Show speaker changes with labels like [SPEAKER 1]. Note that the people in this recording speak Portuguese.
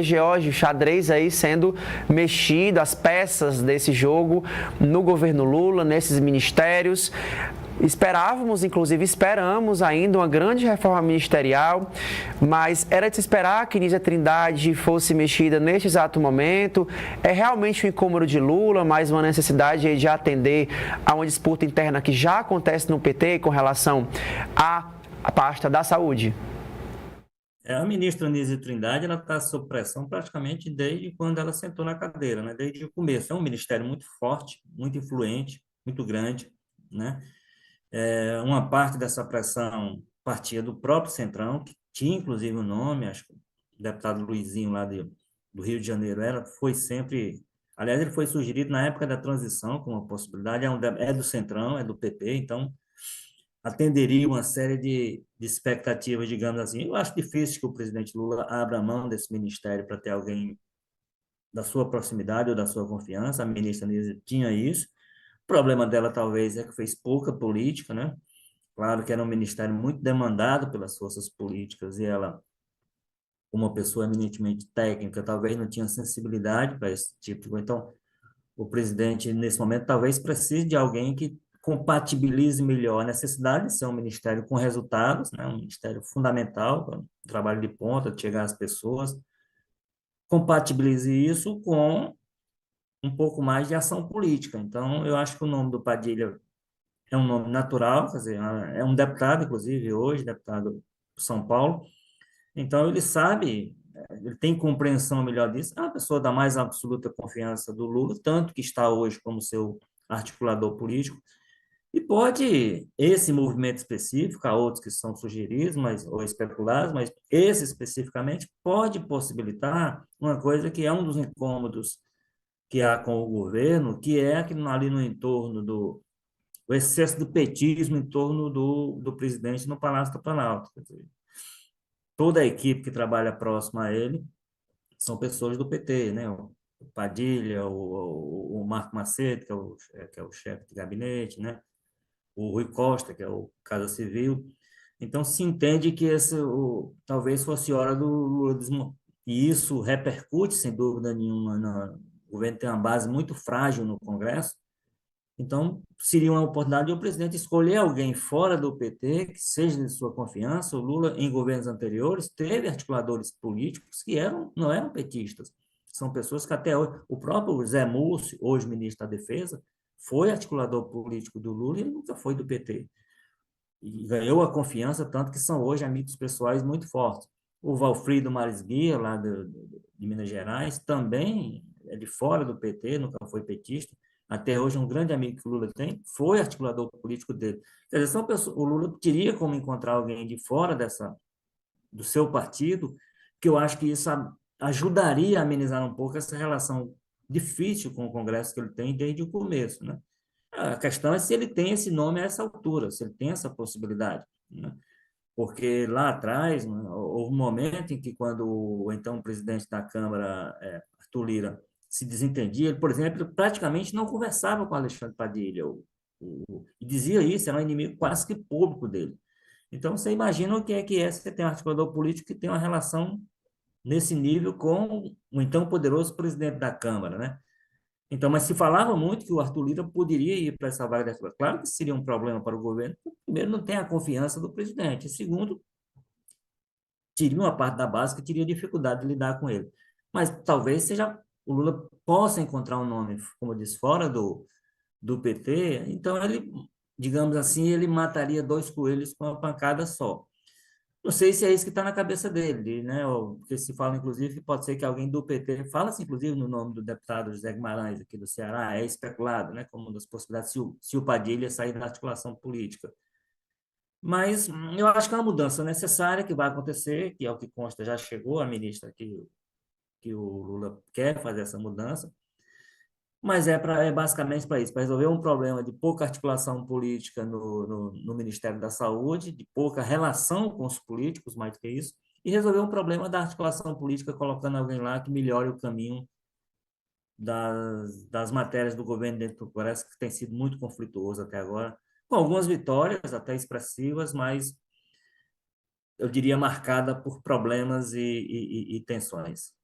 [SPEAKER 1] Geórgio, xadrez aí sendo mexido, as peças desse jogo no governo Lula, nesses ministérios. Esperamos ainda uma grande reforma ministerial, mas era de se esperar que Nízia Trindade fosse mexida neste exato momento. É realmente um incômodo de Lula, mas uma necessidade de atender a uma disputa interna que já acontece no PT com relação à pasta da saúde.
[SPEAKER 2] A ministra Nízia Trindade, ela está sob pressão praticamente desde quando ela sentou na cadeira, né? Desde o começo. É um ministério muito forte, muito influente, muito grande, né? Uma parte dessa pressão partia do próprio Centrão, que tinha inclusive o nome, acho que o deputado Luizinho lá do Rio de Janeiro foi sempre, aliás, ele foi sugerido na época da transição como uma possibilidade, é do Centrão, é do PP, então atenderia uma série de expectativas, digamos assim. Eu acho difícil que o presidente Lula abra mão desse ministério para ter alguém da sua proximidade ou da sua confiança. A ministra Nízia tinha isso. O problema dela, talvez, é que fez pouca política, né? Claro que era um ministério muito demandado pelas forças políticas e ela, como uma pessoa eminentemente técnica, talvez não tinha sensibilidade para esse tipo de coisa. Então, o presidente, nesse momento, talvez precise de alguém que compatibilize melhor a necessidade de ser um ministério com resultados, né? Um ministério fundamental para o trabalho de ponta, de chegar às pessoas, compatibilize isso com um pouco mais de ação política. Então, eu acho que o nome do Padilha é um nome natural, quer dizer, é um deputado, inclusive, hoje, deputado de São Paulo, então ele sabe, ele tem compreensão melhor disso, é uma pessoa da mais absoluta confiança do Lula, tanto que está hoje como seu articulador político, e pode, esse movimento específico, há outros que são sugeridos, ou especulados, mas esse especificamente pode possibilitar uma coisa que é um dos incômodos que há com o governo, que é ali no entorno o excesso de petismo em torno do presidente no Palácio do Planalto. Quer dizer, toda a equipe que trabalha próxima a ele são pessoas do PT, né? O Padilha, o Marco Macedo, que é o chefe de gabinete, né? O Rui Costa, que é o Casa Civil. Então, se entende que talvez fosse hora do Lula desmontar. E isso repercute, sem dúvida nenhuma, o governo tem uma base muito frágil no Congresso. Então, seria uma oportunidade de o presidente escolher alguém fora do PT, que seja de sua confiança. O Lula, em governos anteriores, teve articuladores políticos que não eram petistas. São pessoas que até hoje, o próprio Zé Múcio, hoje ministro da Defesa, foi articulador político do Lula e ele nunca foi do PT. E ganhou a confiança, tanto que são hoje amigos pessoais muito fortes. O Valfrido Maris Guia, lá de Minas Gerais, também é de fora do PT, nunca foi petista. Até hoje, um grande amigo que o Lula tem foi articulador político dele. Quer dizer, o Lula teria como encontrar alguém de fora do seu partido, que eu acho que isso ajudaria a amenizar um pouco essa relação difícil com o Congresso que ele tem desde o começo, né? A questão é se ele tem esse nome a essa altura, se ele tem essa possibilidade, né? Porque lá atrás, né, houve um momento em que, quando o então presidente da Câmara, Arthur Lira, se desentendia, ele, por exemplo, praticamente não conversava com Alexandre Padilha, e dizia isso, era um inimigo quase que público dele. Então, você imagina o que é você ter um articulador político que tem uma relação nesse nível com o então poderoso presidente da Câmara, né? Então, mas se falava muito que o Arthur Lira poderia ir para essa vaga da. Claro que seria um problema para o governo. Primeiro, não tem a confiança do presidente. E segundo, teria uma parte da base que teria dificuldade de lidar com ele. Mas talvez o Lula possa encontrar um nome, como eu disse, fora do PT. Então, ele, digamos assim, ele mataria dois coelhos com uma pancada só. Não sei se é isso que está na cabeça dele, né? Porque se fala, inclusive, pode ser que alguém do PT, fala-se, inclusive, no nome do deputado José Guimarães, aqui do Ceará, é especulado, né? Como uma das possibilidades, se o Padilha sair da articulação política. Mas eu acho que é uma mudança necessária que vai acontecer, que é o que consta, já chegou a ministra que o Lula quer fazer essa mudança, mas é basicamente para isso, para resolver um problema de pouca articulação política no Ministério da Saúde, de pouca relação com os políticos, mais do que isso, e resolver um problema da articulação política colocando alguém lá que melhore o caminho das matérias do governo dentro do Congresso, que tem sido muito conflituoso até agora, com algumas vitórias até expressivas, mas eu diria marcada por problemas e tensões.